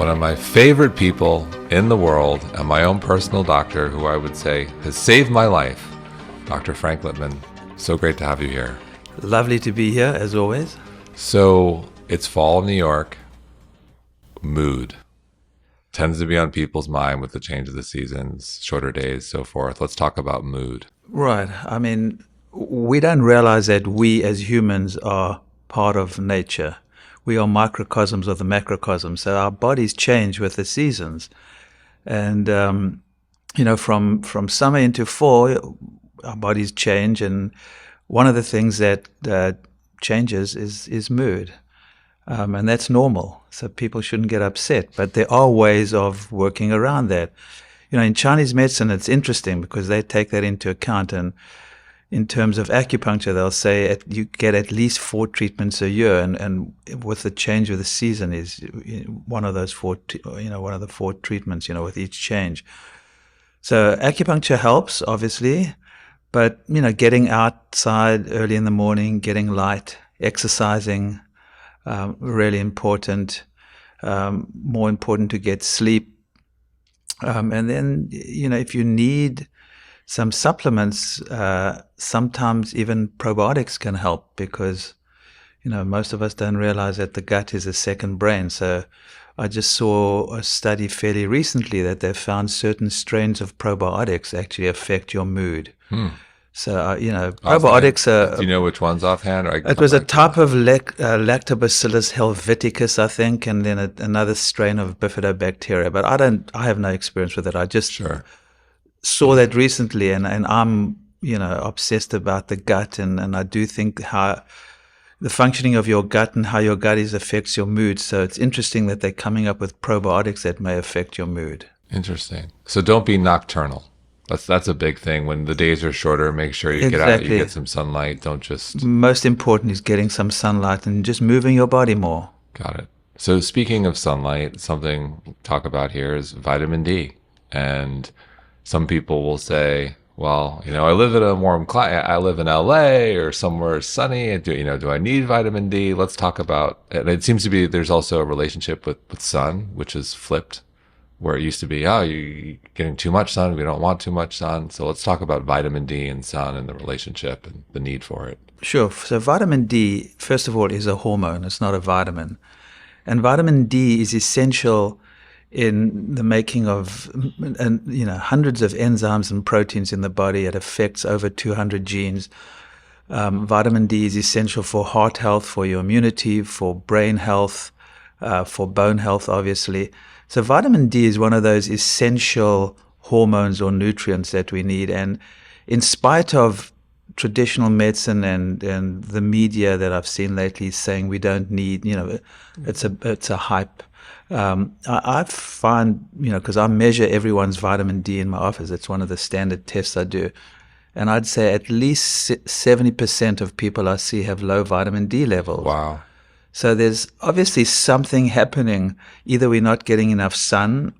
one of my favorite people in the world and my own personal doctor, who I would say has saved my life, Dr. Frank Lipman. So great to have you here. Lovely to be here, as always. So it's fall in New York. Mood tends to be on people's mind with the change of the seasons, shorter days, so forth. Let's talk about mood. Right. I mean, we don't realize that we as humans are part of nature. We are microcosms of the macrocosm. So our bodies change with the seasons. And, from summer into fall, our bodies change. And one of the things that changes is mood. And that's normal. So people shouldn't get upset. But there are ways of working around that. In Chinese medicine, it's interesting because they take that into account. And in terms of acupuncture, they'll say you get at least 4 treatments a year. And with the change of the season is one of those 4, one of the 4 treatments, with each change. So acupuncture helps, obviously. But, getting outside early in the morning, getting light, exercising, really important. More important to get sleep. And then, if you need some supplements, sometimes even probiotics can help because, most of us don't realize that the gut is a second brain. So I just saw a study fairly recently that they found certain strains of probiotics actually affect your mood. So, probiotics are... Do you know which ones offhand? It was a type of Lactobacillus helveticus, I think, and then another strain of bifidobacteria. But I have no experience with it. I just saw that recently, and I'm, obsessed about the gut. And I do think how the functioning of your gut and how your gut affects your mood. So it's interesting that they're coming up with probiotics that may affect your mood. Interesting. So don't be nocturnal. That's a big thing. When the days are shorter, make sure you get out, you get some sunlight. Don't just... Most important is getting some sunlight and just moving your body more. Got it. So speaking of sunlight, something we'll talk about here is vitamin D. And some people will say, well, I live in a warm climate. I live in LA or somewhere sunny. Do I need vitamin D? Let's talk about, and it seems to be there's also a relationship with sun, which is flipped. Where it used to be, you're getting too much sun, we don't want too much sun. So let's talk about vitamin D and sun and the relationship and the need for it. Sure. So vitamin D, first of all, is a hormone. It's not a vitamin. And vitamin D is essential in the making of hundreds of enzymes and proteins in the body. It affects over 200 genes. Vitamin D is essential for heart health, for your immunity, for brain health, for bone health, obviously. So vitamin D is one of those essential hormones or nutrients that we need. And in spite of traditional medicine and the media that I've seen lately saying we don't need, it's a hype. I find, because I measure everyone's vitamin D in my office. It's one of the standard tests I do. And I'd say at least 70% of people I see have low vitamin D levels. Wow. So there's obviously something happening. Either we're not getting enough sun,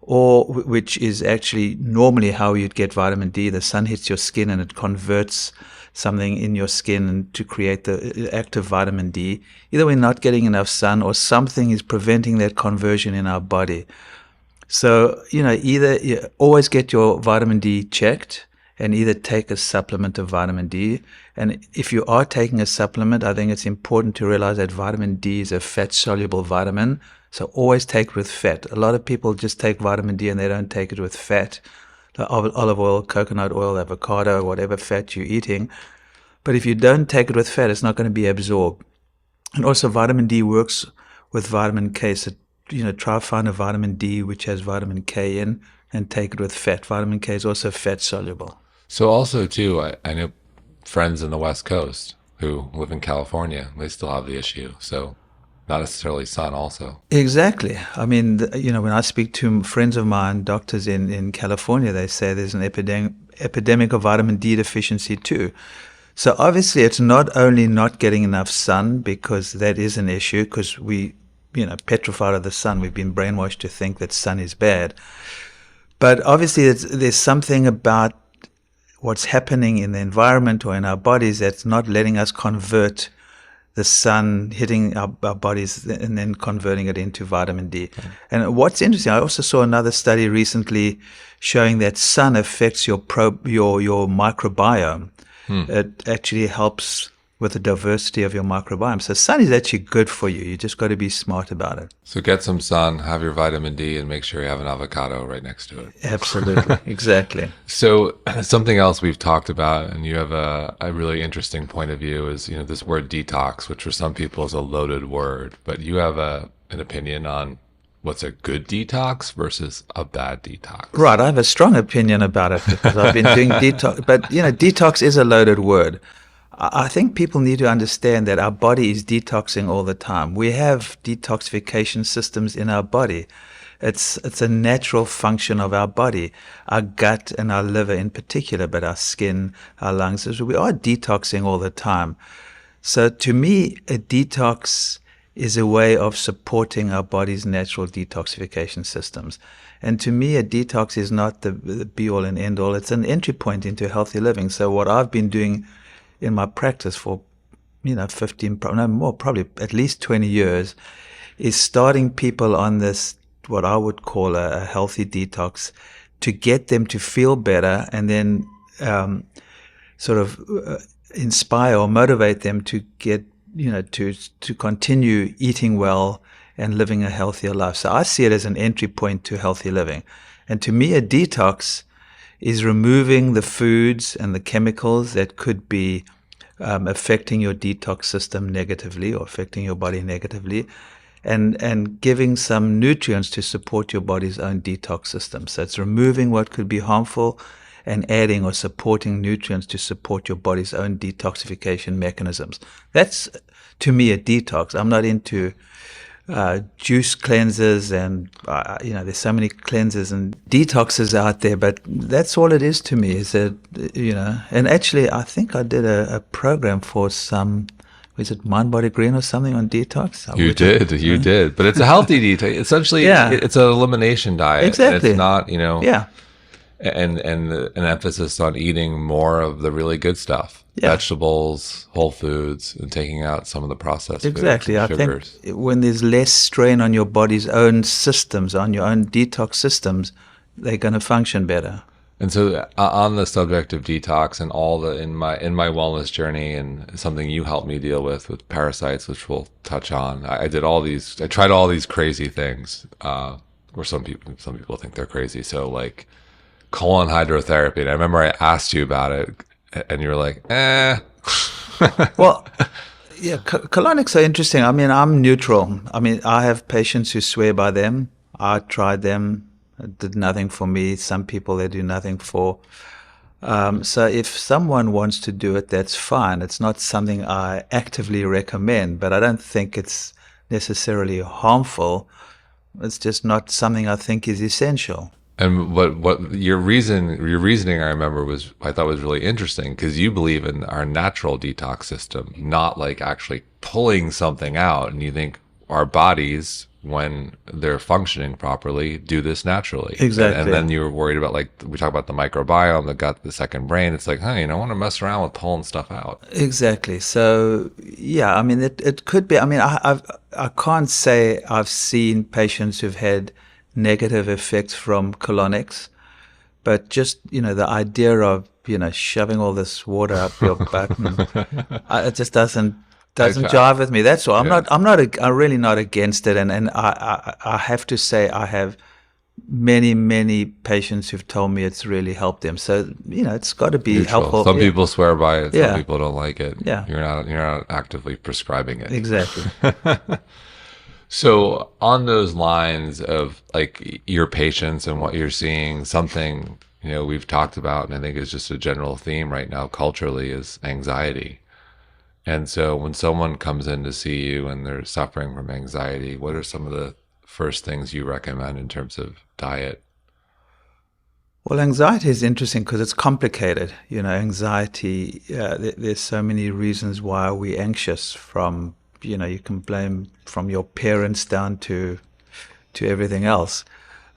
or which is actually normally how you'd get vitamin D. The sun hits your skin and it converts something in your skin to create the active vitamin D. Either we're not getting enough sun or something is preventing that conversion in our body. So, either you always get your vitamin D checked and either take a supplement of vitamin D. And if you are taking a supplement, I think it's important to realize that vitamin D is a fat-soluble vitamin. So always take it with fat. A lot of people just take vitamin D and they don't take it with fat. Like olive oil, coconut oil, avocado, whatever fat you're eating. But if you don't take it with fat, it's not going to be absorbed. And also vitamin D works with vitamin K. So, try to find a vitamin D which has vitamin K in and take it with fat. Vitamin K is also fat-soluble. So also, too, I know friends in the West Coast who live in California. They still have the issue. So not necessarily sun also. Exactly. I mean, when I speak to friends of mine, doctors in California, they say there's an epidemic of vitamin D deficiency too. So obviously it's not only not getting enough sun, because that is an issue, because we, petrified of the sun. We've been brainwashed to think that sun is bad. But obviously there's something about what's happening in the environment or in our bodies that's not letting us convert the sun hitting our bodies and then converting it into vitamin D. And what's interesting, I also saw another study recently showing that sun affects your microbiome. It actually helps with the diversity of your microbiome. So sun is actually good for you. You just got to be smart about it. So get some sun, have your vitamin D, and make sure you have an avocado right next to it. Absolutely. Exactly. So something else we've talked about, and you have a really interesting point of view, is this word detox, which for some people is a loaded word, but you have an opinion on what's a good detox versus a bad detox. Right. I have a strong opinion about it because I've been doing detox. But, detox is a loaded word. I think people need to understand that our body is detoxing all the time. We have detoxification systems in our body. It's a natural function of our body, our gut and our liver in particular, but our skin, our lungs. We are detoxing all the time. So to me, a detox is a way of supporting our body's natural detoxification systems. And to me, a detox is not the be-all and end-all. It's an entry point into healthy living. So what I've been doing in my practice for, 15, no more, probably at least 20 years, is starting people on this, what I would call a healthy detox, to get them to feel better and then inspire or motivate them to get, to continue eating well and living a healthier life. So I see it as an entry point to healthy living. And to me, a detox is removing the foods and the chemicals that could be affecting your detox system negatively or affecting your body negatively, and giving some nutrients to support your body's own detox system. So it's removing what could be harmful and adding or supporting nutrients to support your body's own detoxification mechanisms. That's, to me, a detox. I'm not into juice cleansers and, there's so many cleansers and detoxes out there, but that's all it is to me is that, and actually I think I did a program for some, was it mindbodygreen or something on detox? You did, but it's a healthy detox. Essentially, it's an elimination diet. Exactly. It's not, Yeah. And an emphasis on eating more of the really good stuff, vegetables, whole foods, and taking out some of the processed exactly. foods and I sugars. think when there's less strain on your body's own systems, on your own detox systems, they're going to function better. And so, on the subject of detox and all the in my wellness journey, and something you helped me deal with parasites, which we'll touch on. I tried all these crazy things, or some people think they're crazy. So like colon hydrotherapy. And I remember I asked you about it, and you were like, Well, yeah, colonics are interesting. I mean, I'm neutral. I mean, I have patients who swear by them. I tried them. It did nothing for me. Some people they do nothing for. So if someone wants to do it, that's fine. It's not something I actively recommend, but I don't think it's necessarily harmful. It's just not something I think is essential. And what your reasoning I remember I thought was really interesting, because you believe in our natural detox system, not like actually pulling something out. And you think our bodies, when they're functioning properly, do this naturally. Exactly. And then you were worried about, like, we talk about the microbiome, the gut, the second brain. It's like, you don't want to mess around with pulling stuff out. Exactly. So, yeah, I mean, it could be. I mean, I can't say I've seen patients who've had negative effects from colonics, but just, the idea of, shoving all this water up your butt, it just doesn't jive with me. That's all. I'm really not against it. And I have to say I have many patients who've told me it's really helped them. So, it's got to be Neutral. helpful. Some people swear by it. Some Yeah. people don't like it. Yeah. You're not actively prescribing it. Exactly. So on those lines of like your patients and what you're seeing, something, we've talked about, and I think is just a general theme right now culturally, is anxiety. And so when someone comes in to see you and they're suffering from anxiety, what are some of the first things you recommend in terms of diet? Well, anxiety is interesting because it's complicated. Anxiety, there's so many reasons why we're anxious, from, you can blame from your parents down to everything else.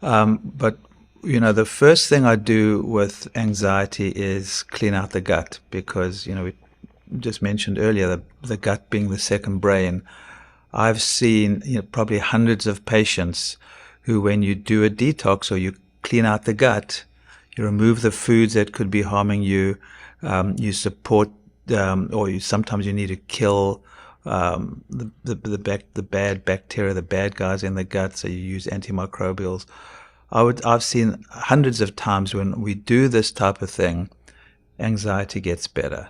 But, the first thing I do with anxiety is clean out the gut, because, just mentioned earlier, the gut being the second brain. I've seen probably hundreds of patients who, when you do a detox or you clean out the gut, you remove the foods that could be harming you, you support, sometimes you need to kill the bad bacteria, the bad guys in the gut, so you use antimicrobials. I've seen hundreds of times when we do this type of thing, anxiety gets better.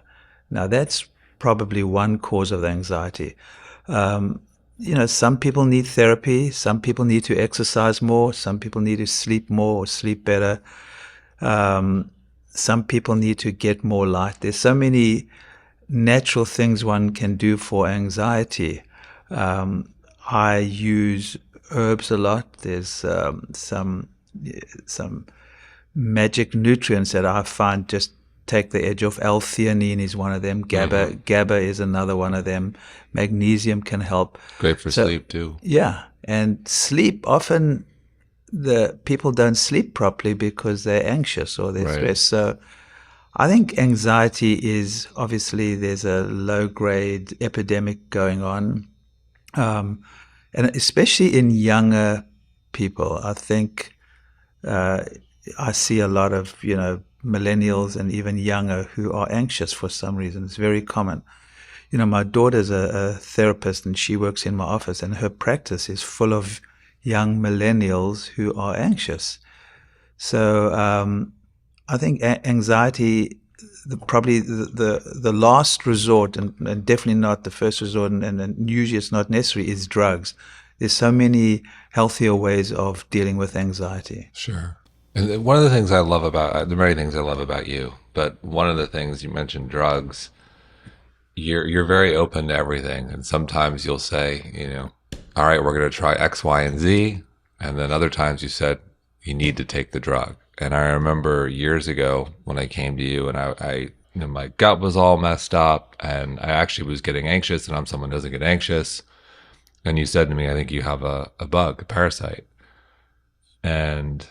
Now, that's probably one cause of the anxiety. Some people need therapy. Some people need to exercise more. Some people need to sleep more or sleep better. Some people need to get more light. There's so many natural things one can do for anxiety. I use herbs a lot. There's some magic nutrients that I find just take the edge off. L-theanine is one of them. GABA is another one of them. Magnesium can help. Great for sleep too. Yeah, and sleep, often the people don't sleep properly because they're anxious or they're stressed. So I think anxiety is, obviously there's a low-grade epidemic going on, and especially in younger people. I think I see a lot of millennials and even younger who are anxious for some reason. It's very common. My daughter's a therapist and she works in my office, and her practice is full of young millennials who are anxious. So I think anxiety, probably the last resort, and definitely not the first resort, and usually it's not necessary, is drugs. There's so many healthier ways of dealing with anxiety. Sure. And one of the things I love about, there are many things I love about you, but one of the things you mentioned, drugs, you're very open to everything. And sometimes you'll say, all right, we're going to try X, Y, and Z. And then other times you said, you need to take the drug. And I remember years ago when I came to you and I my gut was all messed up and I actually was getting anxious, and I'm someone who doesn't get anxious. And you said to me, I think you have a bug, a parasite. And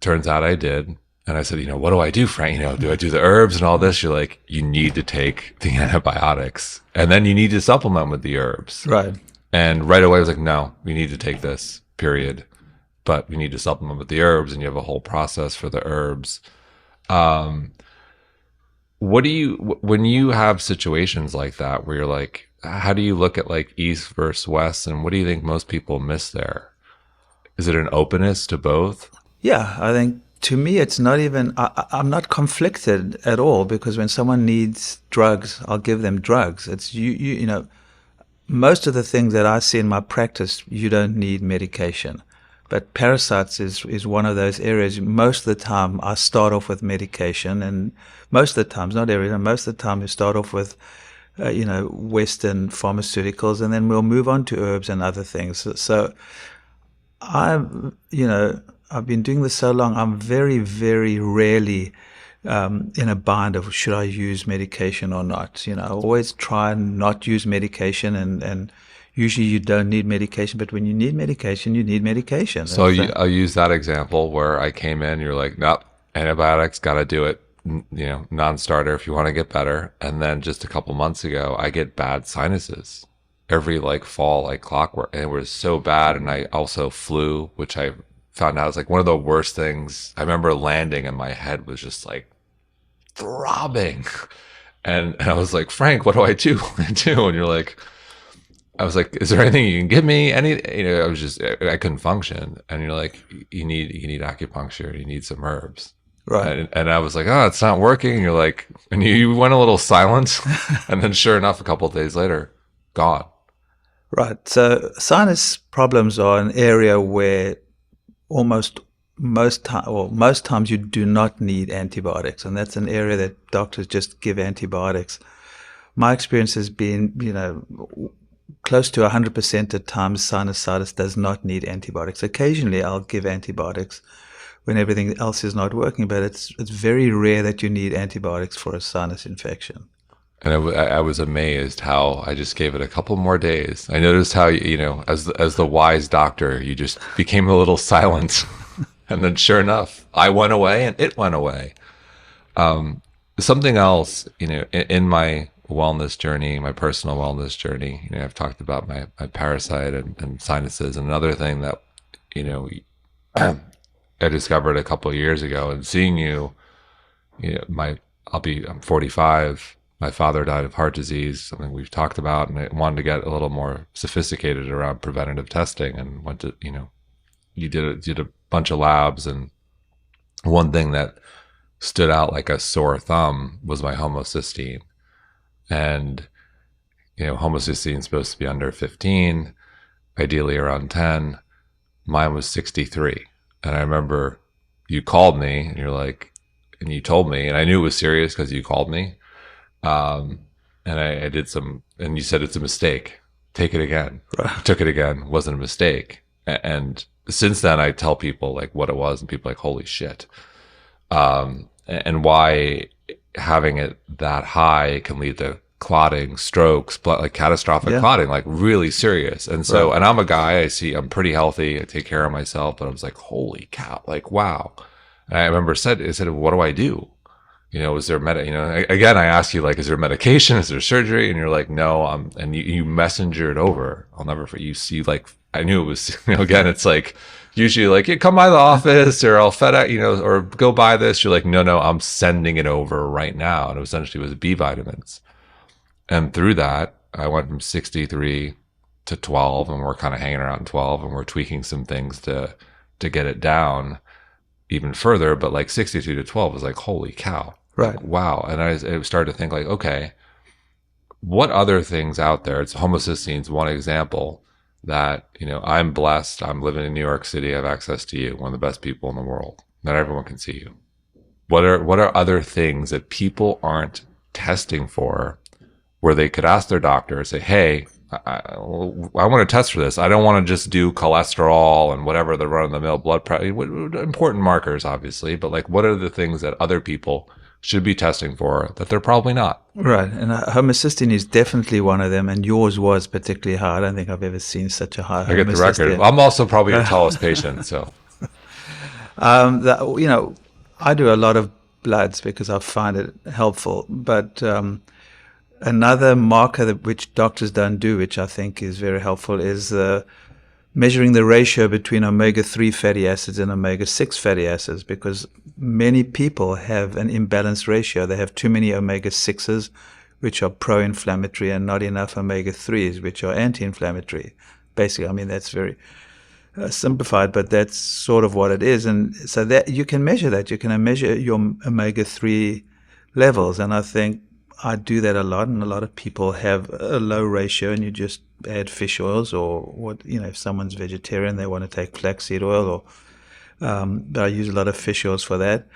turns out I did. And I said, what do I do, Frank? Do I do the herbs and all this? You're like, you need to take the antibiotics and then you need to supplement with the herbs. Right. And right away I was like, no, we need to take this, period. But we need to supplement with the herbs, and you have a whole process for the herbs. When you have situations like that where you're like, how do you look at like East versus West, and what do you think most people miss there? Is it an openness to both? Yeah, I think to me it's not even, I'm not conflicted at all, because when someone needs drugs, I'll give them drugs. It's most of the things that I see in my practice, you don't need medication. But parasites is one of those areas. Most of the time I start off with medication, and most of the times, not every time, most of the time we start off with Western pharmaceuticals, and then we'll move on to herbs and other things. So I've been doing this so long, I'm very, very rarely in a bind of should I use medication or not. I always try and not use medication, and usually you don't need medication, but when you need medication, you need medication. So I'll use that example where I came in, you're like, nope, antibiotics, got to do it, non-starter if you want to get better. And then just a couple months ago, I get bad sinuses every fall, like clockwork. And it was so bad. And I also flu, which I found out was like one of the worst things. I remember landing and my head was just like throbbing. And I was like, Frank, what do I do? And you're like, I was like, is there anything you can give me? I couldn't function. And you're like, you need acupuncture. You need some herbs. Right. And I was like, oh, it's not working. And you're like, and you went a little silent. And then sure enough, a couple of days later, gone. Right. So sinus problems are an area where most times you do not need antibiotics. And that's an area that doctors just give antibiotics. My experience has been, close to 100% of times sinusitis does not need antibiotics. Occasionally I'll give antibiotics when everything else is not working, but it's very rare that you need antibiotics for a sinus infection. And I was amazed how I just gave it a couple more days. I noticed how, as the wise doctor, you just became a little silent. And then sure enough, I went away and it went away. Something else, in my wellness journey, my personal wellness journey, I've talked about my parasite and sinuses. And another thing that, you know, I discovered a couple of years ago, and seeing I'm 45. My father died of heart disease, something we've talked about, and I wanted to get a little more sophisticated around preventative testing, and went to, you did a bunch of labs, and one thing that stood out like a sore thumb was my homocysteine. And, homocysteine is supposed to be under 15, ideally around 10. Mine was 63. And I remember you called me and and you told me, and I knew it was serious because you called me. And I did and you said, it's a mistake. Take it again. Right. I took it again. Wasn't a mistake. And since then I tell people like what it was, and people are like, holy shit. And why having it that high can lead to clotting, strokes, like catastrophic clotting, like really serious. And so, and I'm a guy, I'm pretty healthy, I take care of myself, but I was like, holy cow, like, wow. And I remember I said, what do I do? Is there again, I ask you, like, is there medication? Is there surgery? And you're like, no, and you messengered over. I'll never forget. You see, like, I knew it was, again, it's like, usually like, you come by the office, or I'll FedEx, or go buy this. You're like, no, I'm sending it over right now. And it essentially was B vitamins. And through that, I went from 63 to 12, and we're kind of hanging around 12, and we're tweaking some things to get it down even further. But like 63 to 12 was like, holy cow. Right. Like, wow. And I started to think like, okay, what other things out there? It's homocysteine's one example that, I'm blessed. I'm living in New York City. I have access to you, one of the best people in the world. Not everyone can see you. What are other things that people aren't testing for, where they could ask their doctor, say, hey, I want to test for this. I don't want to just do cholesterol and whatever the run-of-the-mill blood pressure, important markers, obviously, but like, what are the things that other people should be testing for that they're probably not? Right. And homocysteine is definitely one of them, and yours was particularly high. I don't think I've ever seen such a high I get the record. I'm also probably your tallest patient, so. I do a lot of bloods because I find it helpful, but another marker which doctors don't do, which I think is very helpful, is measuring the ratio between omega-3 fatty acids and omega-6 fatty acids, because many people have an imbalanced ratio. They have too many omega-6s, which are pro-inflammatory, and not enough omega-3s, which are anti-inflammatory. Basically, I mean, that's very simplified, but that's sort of what it is. And so that you can measure that. You can measure your omega-3 levels, and I think I do that a lot, and a lot of people have a low ratio, and you just add fish oils, or what, if someone's vegetarian, they want to take flaxseed oil, or but I use a lot of fish oils for that.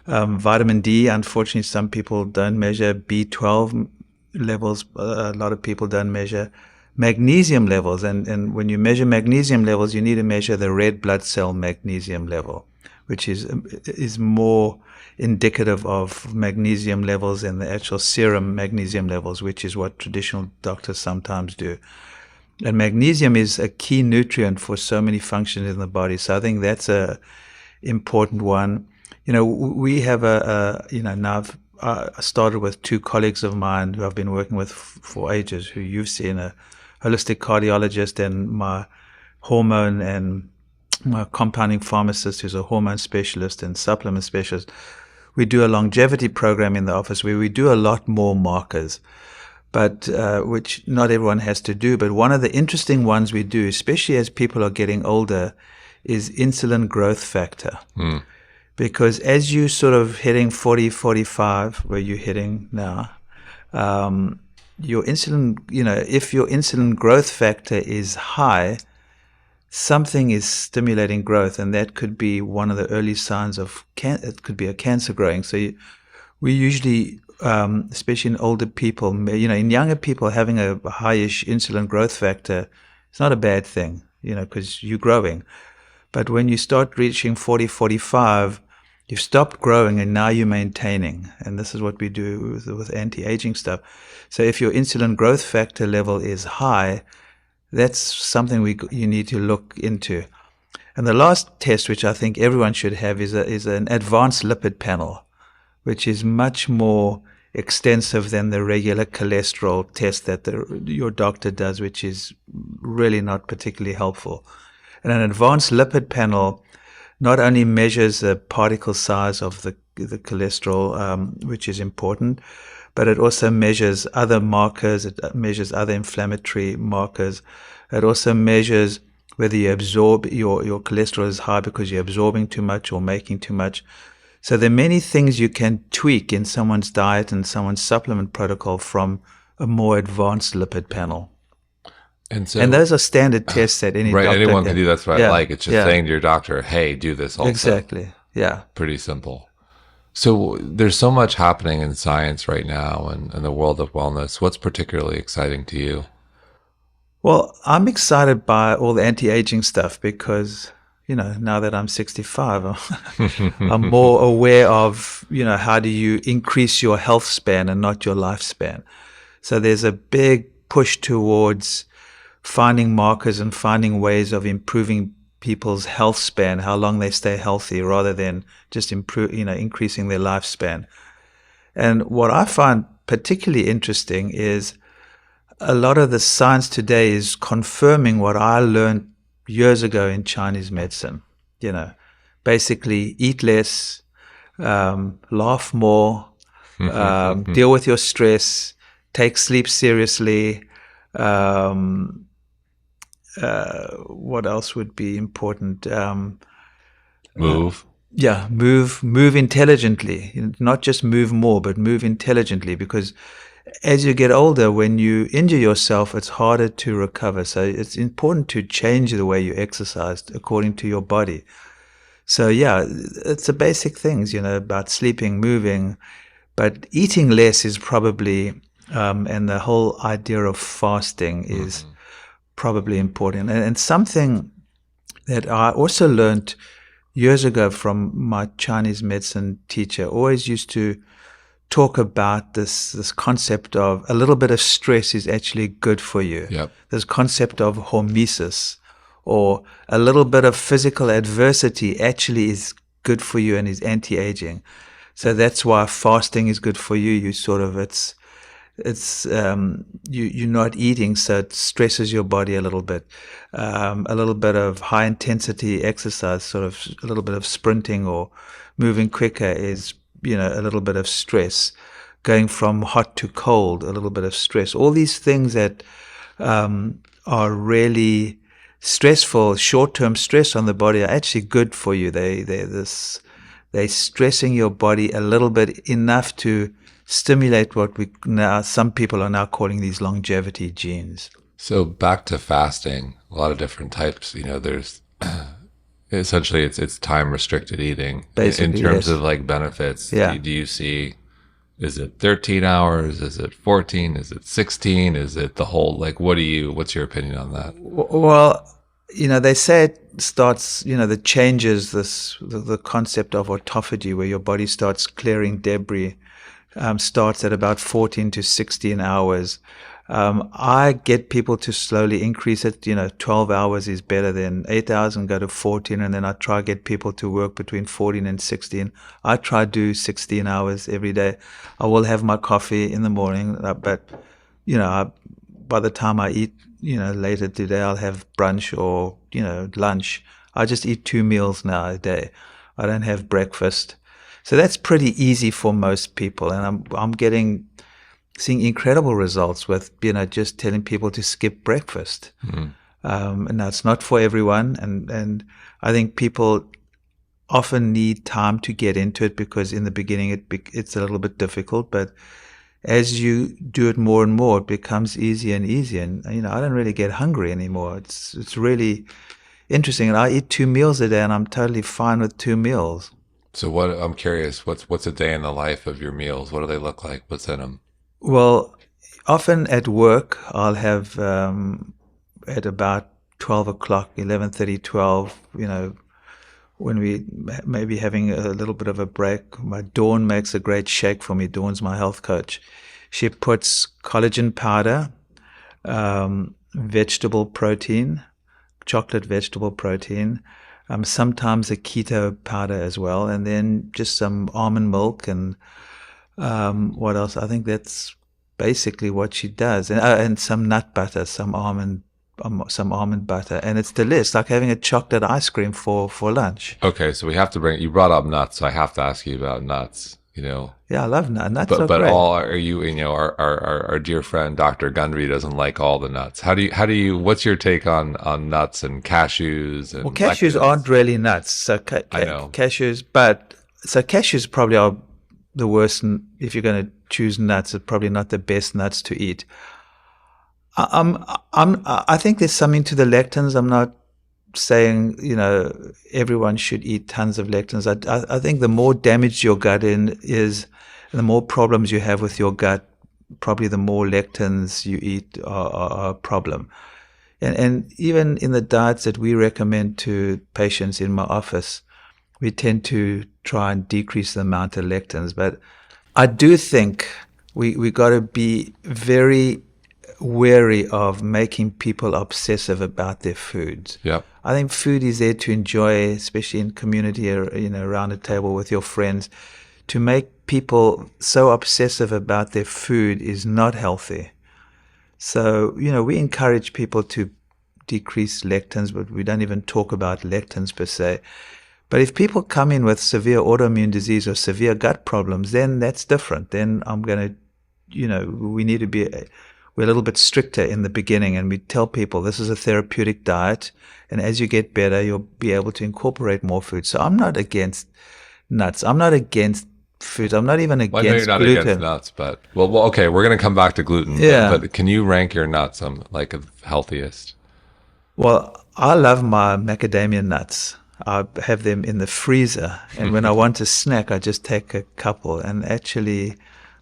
Vitamin D, unfortunately, some people don't measure. B12 levels, a lot of people don't measure. Magnesium levels, and when you measure magnesium levels, you need to measure the red blood cell magnesium level, which is more indicative of magnesium levels than the actual serum magnesium levels, which is what traditional doctors sometimes do. And magnesium is a key nutrient for so many functions in the body. So I think that's a important one. We have now I started with two colleagues of mine who I've been working with for ages, who you've seen, a holistic cardiologist, and my hormone and my compounding pharmacist, who's a hormone specialist and supplement specialist. We do a longevity program in the office where we do a lot more markers, but which not everyone has to do. But one of the interesting ones we do, especially as people are getting older, is insulin growth factor. Because as you sort of hitting 40, 45, where you're hitting now, your insulin, if your insulin growth factor is high, something is stimulating growth, and that could be one of the early signs of it could be a cancer growing. So we usually, especially in older people, in younger people, having a highish insulin growth factor, it's not a bad thing, because you're growing. But when you start reaching 40, 45, you've stopped growing and now you're maintaining. And this is what we do with anti-aging stuff. So if your insulin growth factor level is high, that's something you need to look into. And the last test, which I think everyone should have, is an advanced lipid panel, which is much more extensive than the regular cholesterol test that your doctor does, which is really not particularly helpful. And an advanced lipid panel not only measures the particle size of the cholesterol, which is important, but it also measures other markers. It measures other inflammatory markers. It also measures whether you absorb your cholesterol is high because you're absorbing too much or making too much. So there are many things you can tweak in someone's diet and someone's supplement protocol from a more advanced lipid panel. And And so, those are standard tests that any right, doctor anyone can can. do. That's what I Yeah, like. It's just yeah, saying to your doctor, hey, do this also. exactly. Yeah. Pretty simple. So there's so much happening in science right now and in the world of wellness. What's particularly exciting to you? Well, I'm excited by all the anti-aging stuff because, now that I'm 65, I'm more aware of, how do you increase your health span and not your lifespan. So there's a big push towards finding markers and finding ways of improving people's health span, how long they stay healthy, rather than just increasing their lifespan. And what I find particularly interesting is a lot of the science today is confirming what I learned years ago in Chinese medicine. Basically eat less, laugh more, deal with your stress, take sleep seriously. What else would be important? Move. Yeah, move intelligently. Not just move more, but move intelligently, because as you get older, when you injure yourself, it's harder to recover. So it's important to change the way you exercise according to your body. So yeah, it's the basic things, about sleeping, moving, but eating less is probably, and the whole idea of fasting is probably important. And something that I also learned years ago from my Chinese medicine teacher, always used to talk about this concept of a little bit of stress is actually good for you. Yep. This concept of hormesis, or a little bit of physical adversity actually is good for you and is anti-aging. So that's why fasting is good for you. You're not eating, so it stresses your body a little bit. A little bit of high intensity exercise, sort of a little bit of sprinting or moving quicker, is a little bit of stress. Going from hot to cold, a little bit of stress. All these things that are really stressful, short-term stress on the body, are actually good for you. They're stressing your body a little bit, enough to stimulate what some people are now calling these longevity genes. So back to fasting, a lot of different types. There's essentially it's time restricted eating. Basically, in terms yes. of like benefits. Yeah. Do you see? Is it 13 hours? Is it 14? Is it 16? Is it the whole? Like, what's your opinion on that? Well, they say it starts, the changes the concept of autophagy, where your body starts clearing debris, starts at about 14 to 16 hours. I get people to slowly increase it. 12 hours is better than 8 hours, and go to 14. And then I try to get people to work between 14 and 16. I try to do 16 hours every day. I will have my coffee in the morning, but, by the time I eat, later today, I'll have brunch or, lunch. I just eat 2 meals now a day. I don't have breakfast. So that's pretty easy for most people. And I'm seeing incredible results with, just telling people to skip breakfast. And now it's not for everyone. And I think people often need time to get into it, because in the beginning it's a little bit difficult, but as you do it more and more, it becomes easier and easier. And, I don't really get hungry anymore. It's really interesting. And I eat 2 meals a day, and I'm totally fine with 2 meals. So I'm curious, what's a day in the life of your meals? What do they look like? What's in them? Well, often at work, I'll have, at about 12 o'clock, 11:30, 12, when we may be having a little bit of a break. My Dawn makes a great shake for me. Dawn's my health coach. She puts collagen powder, vegetable protein, chocolate vegetable protein, sometimes a keto powder as well, and then just some almond milk and What else? I think that's basically what she does, and some nut butter, some almond butter, and it's delicious, like having a chocolate ice cream for lunch. Okay, so we have to bring. You brought up nuts, so I have to ask you about nuts. You know, Yeah, I love nuts. Nuts but are great. all are you? You know, our dear friend Dr. Gundry doesn't like all the nuts. How do you? What's your take on nuts and cashews Well, and cashews aren't lectins? really nuts. So I know. cashews, but so cashews probably are the worst. If you're going to choose nuts, it's probably not the best nuts to eat. I think there's something to the lectins. I'm not saying, everyone should eat tons of lectins. I think the more damaged your gut is, and the more problems you have with your gut, probably the more lectins you eat are a problem. And even in the diets that we recommend to patients in my office, we tend to try and decrease the amount of lectins. But I do think we got to be very wary of making people obsessive about their foods. Yep. I think food is there to enjoy, especially in community or around a table with your friends. To make people so obsessive about their food is not healthy. So, we encourage people to decrease lectins, but we don't even talk about lectins per se. But if people come in with severe autoimmune disease or severe gut problems, then that's different. Then I'm going to, we need to be, we're a little bit stricter in the beginning, and we tell people this is a therapeutic diet. And as you get better, you'll be able to incorporate more food. So I'm not against nuts. I'm not against foods. I'm not even Well, I know you're against not against gluten. nuts, but well, okay, we're gonna come back to gluten. Yeah. But can you rank your nuts like the healthiest? Well, I love my macadamia nuts. I have them in the freezer, and when I want a snack, I just take a couple. And actually,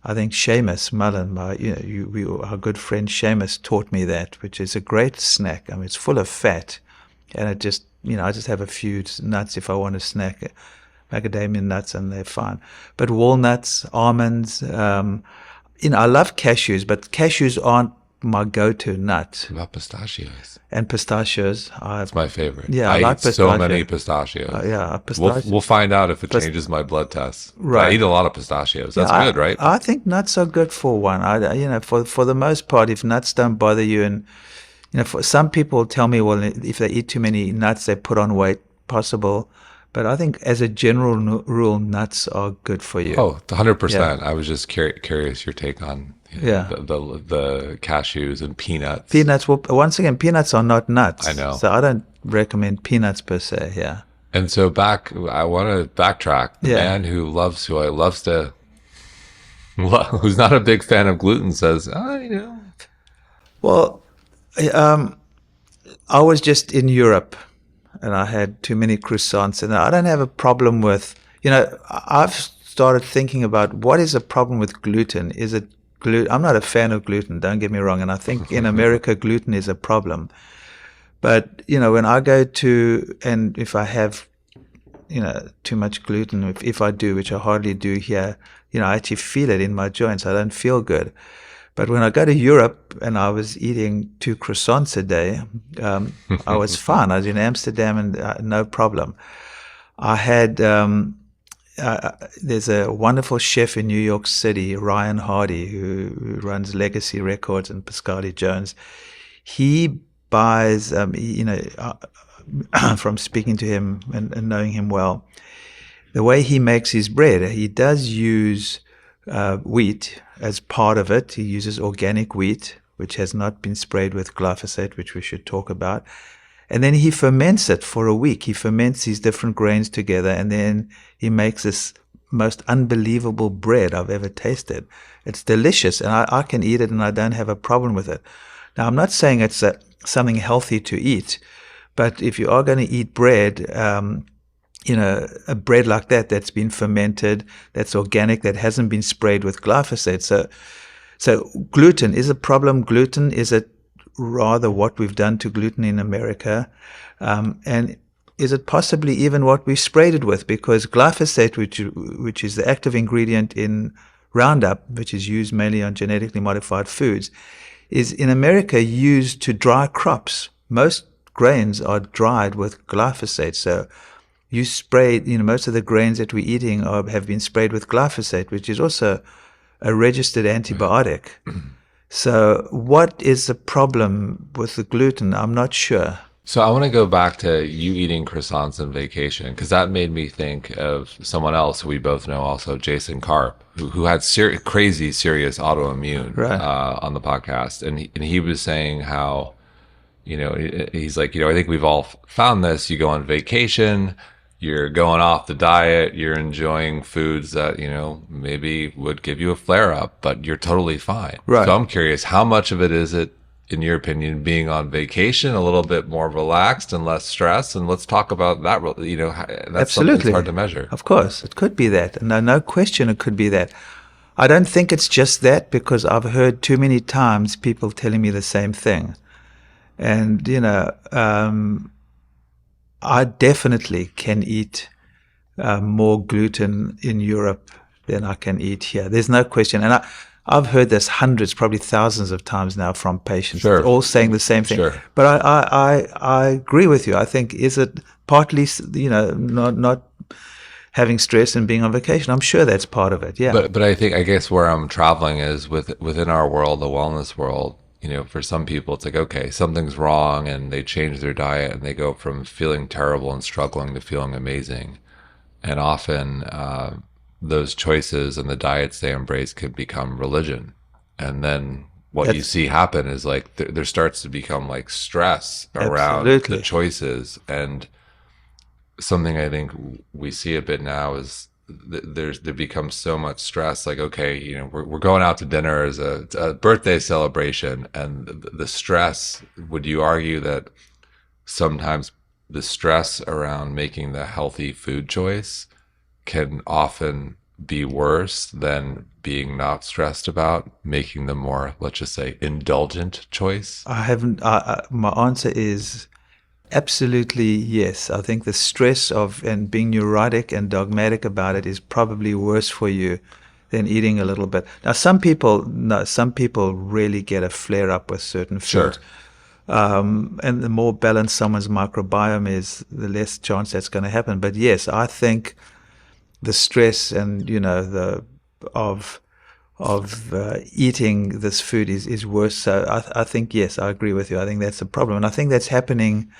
I think Seamus Mullen, our good friend Seamus, taught me that, which is a great snack. I mean, it's full of fat, and it just, I just have a few nuts if I want to snack. Macadamia nuts, and they're fine. But walnuts, almonds, I love cashews, but cashews aren't my go-to nut. What about pistachios? And pistachios, It's my favorite. yeah, I I like eat so pistachio. many pistachios. Yeah, We'll find out if it changes my blood tests. But I Right. eat a lot of pistachios. That's Yeah, good, right? I think nuts are good for one. For the most part, if nuts don't bother you, and for some people tell me, well, if they eat too many nuts, they put on weight. Possible, but I think as a general rule, nuts are good for you. Oh, Yeah, 100%. I was just curious your take on yeah. the cashews and peanuts. Peanuts. Well, once again, peanuts are not nuts. I know. So I don't recommend peanuts per se. Yeah. And so I want to backtrack. The Yeah. man who loves to, who's not a big fan of gluten says, Well, I was just in Europe, and I had too many croissants, and I don't have a problem with, I've started thinking about what is the problem with gluten. Is it gluten? I'm not a fan of gluten, don't get me wrong, and I think in America gluten is a problem. But, when I go and if I have, too much gluten, if I do, which I hardly do here, I actually feel it in my joints. I don't feel good. But when I go to Europe and I was eating 2 croissants a day, I was fine. I was in Amsterdam and no problem. I had, there's a wonderful chef in New York City, Ryan Hardy, who runs Legacy Records, and Pascali Jones. He buys, from speaking to him and knowing him well, the way he makes his bread, he does use wheat as part of it. He uses organic wheat, which has not been sprayed with glyphosate, which we should talk about. And then he ferments it for a week. He ferments these different grains together, and then he makes this most unbelievable bread I've ever tasted. It's delicious, and I can eat it, and I don't have a problem with it. Now, I'm not saying it's something healthy to eat, but if you are going to eat bread, a bread like that's been fermented, that's organic, that hasn't been sprayed with glyphosate. So gluten is a problem. Gluten is it rather what we've done to gluten in America, and is it possibly even what we sprayed it with? Because glyphosate, which is the active ingredient in Roundup, which is used mainly on genetically modified foods, is in America used to dry crops. Most grains are dried with glyphosate. So you spray, most of the grains that we're eating have been sprayed with glyphosate, which is also a registered antibiotic. So what is the problem with the gluten? I'm not sure. So I want to go back to you eating croissants on vacation, because that made me think of someone else who we both know, also Jason Karp, who had crazy serious autoimmune Right. on the podcast, and he was saying how, he's like, I think we've all found this. You go on vacation, you're going off the diet, you're enjoying foods that maybe would give you a flare up, but you're totally fine. Right. So I'm curious, how much of it is it, in your opinion, being on vacation, a little bit more relaxed and less stress? And let's talk about that. That's something Absolutely. that's hard to measure. Of course, it could be that. No question it could be that. I don't think it's just that, because I've heard too many times people telling me the same thing. And, I definitely can eat more gluten in Europe than I can eat here. There's no question. And I've heard this hundreds, probably thousands of times now from patients, Sure. all saying the same thing. Sure. But I agree with you. I think, is it partly, not having stress and being on vacation? I'm sure that's part of it. Yeah. But I guess where I'm traveling is within our world, the wellness world. For some people, it's like, okay, something's wrong, and they change their diet, and they go from feeling terrible and struggling to feeling amazing. And often, those choices and the diets they embrace can become religion. And then what you see happen is like there starts to become like stress around Absolutely. the choices. And something I think we see a bit now is there becomes so much stress. Like, okay, we're going out to dinner as a birthday celebration, and the stress, would you argue that sometimes the stress around making the healthy food choice can often be worse than being not stressed about making the more, let's just say, indulgent choice? I haven't. My answer is absolutely yes. I think the stress of and being neurotic and dogmatic about it is probably worse for you than eating a little bit. Now, some people really get a flare up with certain Sure. foods. And the more balanced someone's microbiome is, the less chance that's going to happen. But yes, I think the stress and of eating this food is worse. So I think, yes, I agree with you. I think that's a problem, and I think that's happening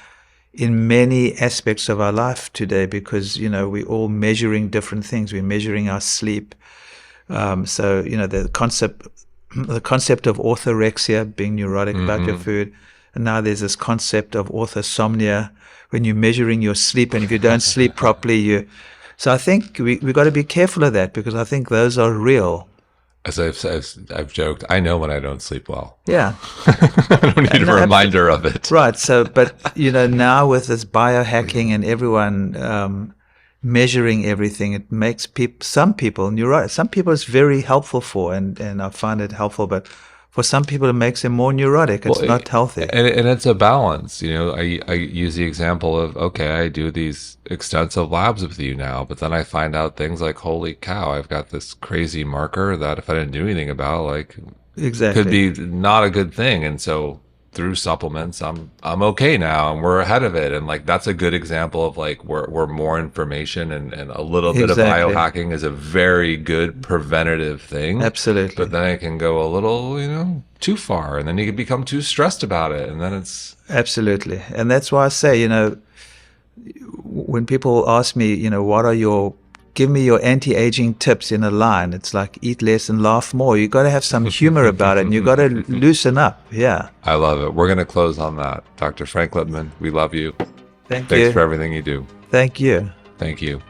in many aspects of our life today, because we're all measuring different things. We're measuring our sleep. So the concept of orthorexia, being neurotic about your food, and now there's this concept of orthosomnia, when you're measuring your sleep, and if you don't sleep properly, So I think we've got to be careful of that, because I think those are real. As I've joked, I know when I don't sleep well. Yeah. I don't need a reminder of it. Right. So, but now with this biohacking and everyone measuring everything, it makes some people it's very helpful for, and I find it helpful, but for some people it makes them more neurotic. It's not healthy. And it's a balance. I use the example of, okay, I do these extensive labs with you now, but then I find out things like, holy cow, I've got this crazy marker that if I didn't do anything about, like, Exactly. could be not a good thing. And so through supplements, I'm okay now, and we're ahead of it. And like, that's a good example of like where more information and a little bit of Exactly. biohacking is a very good preventative thing. Absolutely. But then it can go a little, too far, and then you can become too stressed about it, and then it's Absolutely. And that's why I say, when people ask me, give me your anti-aging tips in a line, it's like, eat less and laugh more. You got to have some humor about it, and you got to loosen up. Yeah. I love it. We're going to close on that. Dr. Frank Lipman, we love you. Thanks Thanks for everything you do. Thank you. Thank you.